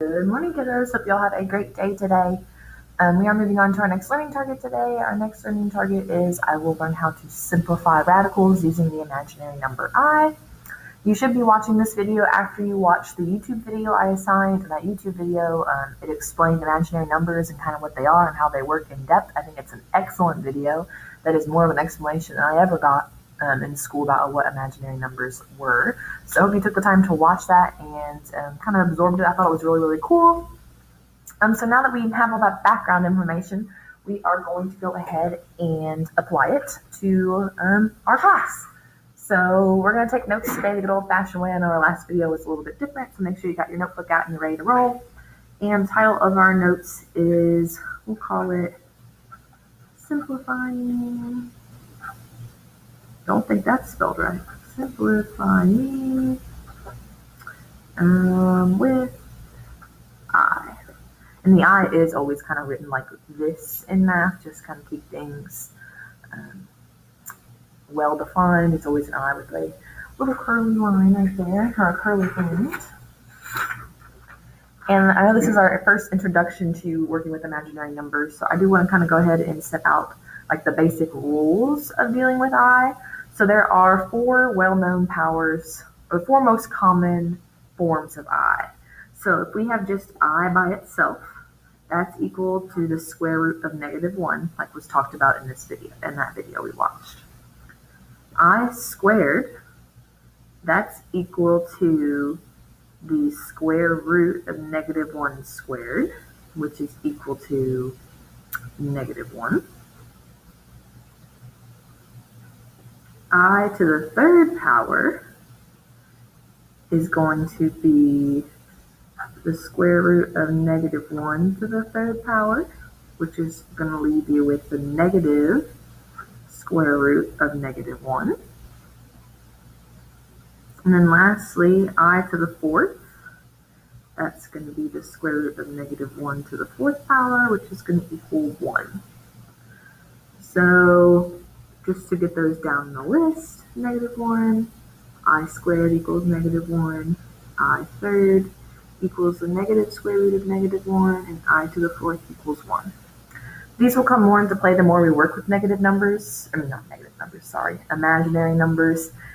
Good morning, kiddos. Hope y'all had a great day today. We are moving on to our next learning target today. Our next learning target is I will learn how to simplify radicals using the imaginary number I. You should be watching this video after you watch the YouTube video I assigned. In that YouTube video, it explained imaginary numbers and kind of what they are and how they work in depth. I think it's an excellent video that is more of an explanation than I ever got in school about what imaginary numbers were. So I hope you took the time to watch that and kind of absorbed it. I thought it was really, really cool. So now that we have all that background information, we are going to go ahead and apply it to our class. So we're going to take notes today the good old-fashioned way. I know our last video was a little bit different, so make sure you got your notebook out and you're ready to roll. And the title of our notes is, we'll call it Simplifying. Don't think that's spelled right. Simplifying with I. And the I is always kind of written like this in math, just kind of keep things well defined. It's always an I with a little curly line right there, or a curly point. And I know this is our first introduction to working with imaginary numbers, so I do want to kind of go ahead and set out like the basic rules of dealing with I. So there are four well-known powers, or four most common forms of I. So if we have just I by itself, that's equal to the square root of -1, like was talked about in this video, in that video we watched. I squared, that's equal to the square root of -1 squared, which is equal to -1. I to the third power is going to be the square root of -1 to the third power, which is going to leave you with the negative square root of -1. And then lastly, I to the fourth, that's going to be the square root of -1 to the fourth power, which is going to equal 1. So just to get those down the list, -1, I squared equals -1, I third equals the negative square root of -1, and I to the fourth equals 1. These will come more into play the more we work with imaginary numbers.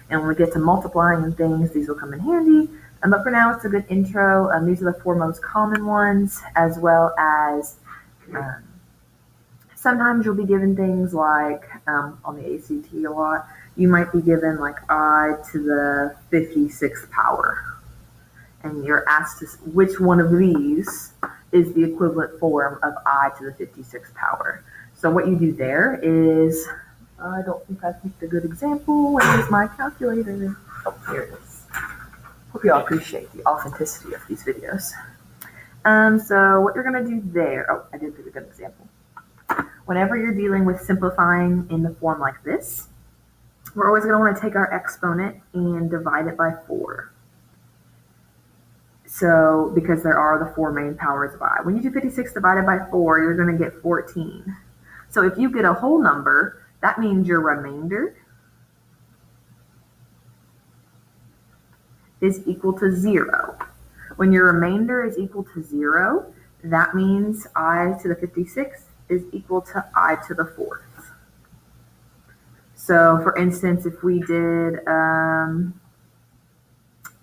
And when we get to multiplying and things, these will come in handy. But for now, it's a good intro. These are the four most common ones, as well as sometimes you'll be given things like, on the ACT a lot, you might be given like I to the 56th power. And you're asked which one of these is the equivalent form of I to the 56th power. So what you do there is, I don't think I picked a good example. Where is my calculator? Oh, here it is. Hope you all appreciate the authenticity of these videos. So what you're going to do there, oh, I did pick a good example. Whenever you're dealing with simplifying in the form like this, we're always going to want to take our exponent and divide it by 4. So, because there are the four main powers of I. When you do 56 divided by 4, you're going to get 14. So if you get a whole number, that means your remainder is equal to 0. When your remainder is equal to 0, that means I to the 56th is equal to I to the 4th. So for instance, if we did, let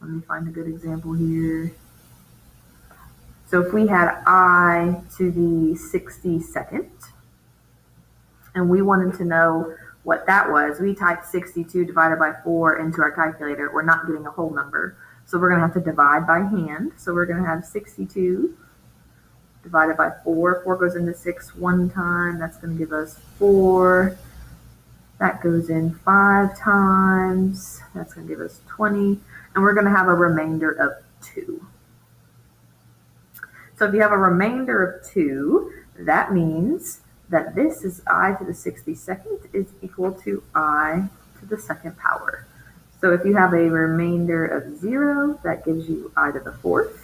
me find a good example here. So if we had I to the 62nd, and we wanted to know what that was, we typed 62 divided by 4 into our calculator. We're not getting a whole number, so we're going to have to divide by hand. So we're going to have 62 divided by 4. 4 goes into 6 one time. That's going to give us 4. That goes in 5 times. That's going to give us 20. And we're going to have a remainder of 2. So if you have a remainder of 2, that means that this is I to the 62nd is equal to I to the second power. So if you have a remainder of 0, that gives you I to the 4th.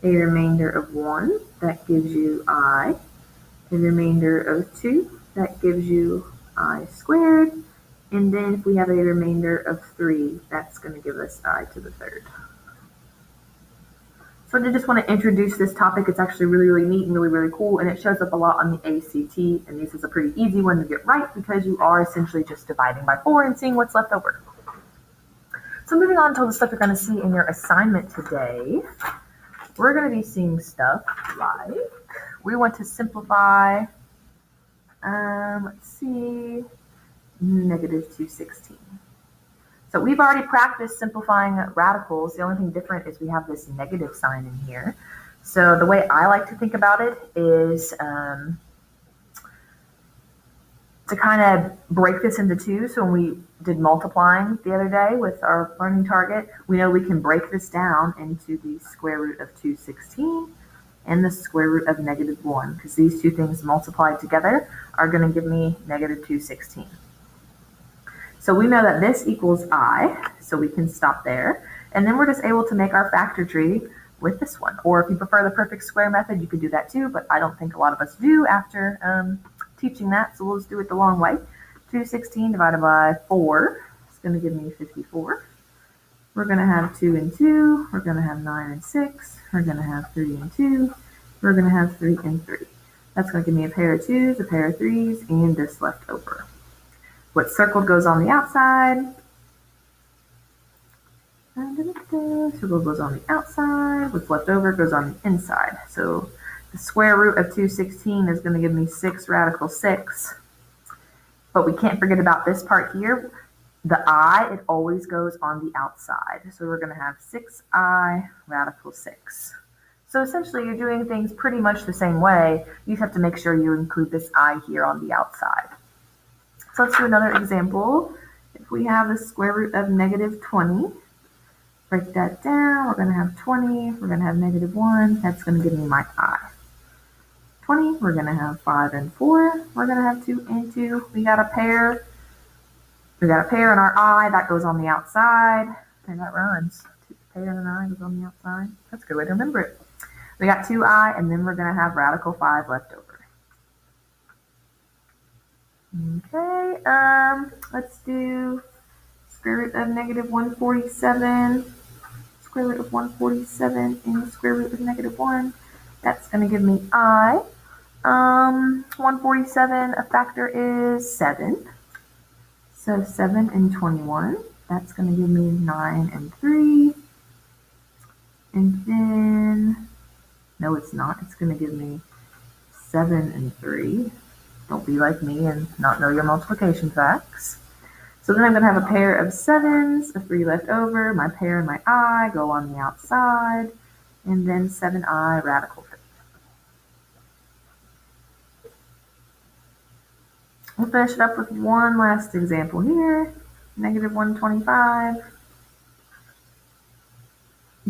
A remainder of 1, that gives you I. A remainder of 2, that gives you I squared. And then if we have a remainder of 3, that's going to give us I to the 3rd. So I did just want to introduce this topic. It's actually really, really neat and really, really cool, and it shows up a lot on the ACT, and this is a pretty easy one to get right because you are essentially just dividing by 4 and seeing what's left over. So moving on to the stuff you're going to see in your assignment today, we're going to be seeing stuff like we want to simplify, let's see, -216. So we've already practiced simplifying radicals. The only thing different is we have this negative sign in here. So the way I like to think about it is to kind of break this into two. So when we did multiplying the other day with our learning target, we know we can break this down into the square root of 216 and the square root of -1, because these two things multiplied together are going to give me -216. So we know that this equals I, so we can stop there. And then we're just able to make our factor tree with this one. Or if you prefer the perfect square method, you could do that too, but I don't think a lot of us do after teaching that, so we'll just do it the long way. 216 divided by 4 is going to give me 54. We're going to have 2 and 2. We're going to have 9 and 6. We're going to have 3 and 2. We're going to have 3 and 3. That's going to give me a pair of 2s, a pair of 3s, and this left over. What's circled goes on the outside. Circle goes on the outside. What's left over goes on the inside. So the square root of 216 is going to give me 6 radical 6. But we can't forget about this part here. The I, it always goes on the outside. So we're going to have 6I radical 6. So essentially you're doing things pretty much the same way. You just have to make sure you include this I here on the outside. So let's do another example. If we have the square root of -20, break that down. We're going to have 20. We're going to have -1. That's going to give me my I. 20. We're going to have 5 and 4. We're going to have 2 and 2. We got a pair. We got a pair in our I. That goes on the outside. And that rhymes. Pair and an I goes on the outside. That's a good way to remember it. We got 2I, and then we're going to have radical 5 left over. Okay, let's do square root of -147, square root of 147, and the square root of -1. That's going to give me I. 147, a factor is 7. So 7 and 21. That's going to give me 9 and 3. And then, no, it's not. It's going to give me 7 and 3. Don't be like me and not know your multiplication facts. So then I'm going to have a pair of 7s, a 3 left over. My pair and my I go on the outside. And then 7I radical 3. We'll finish it up with one last example here. -125.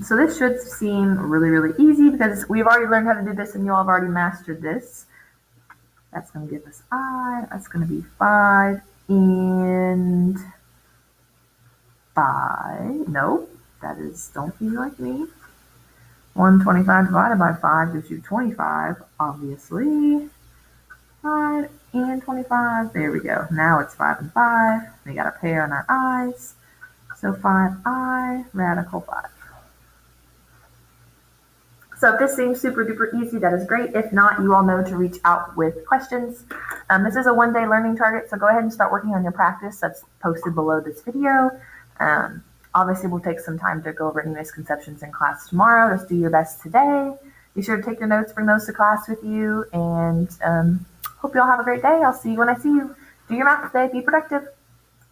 So this should seem really, really easy because we've already learned how to do this and you all have already mastered this. That's going to give us I. That's going to be 5 and 5. Nope, that is, don't be like me. 125 divided by 5 gives you 25, obviously. 5 and 25. There we go. Now it's 5 and 5. We got a pair on our I's. So 5I radical 5. So if this seems super duper easy, that is great. If not, you all know to reach out with questions. This is a one-day learning target, so go ahead and start working on your practice. That's posted below this video. Obviously, we'll take some time to go over any misconceptions in class tomorrow. Just do your best today. Be sure to take your notes, bring those to class with you, and hope you all have a great day. I'll see you when I see you. Do your math today. Be productive.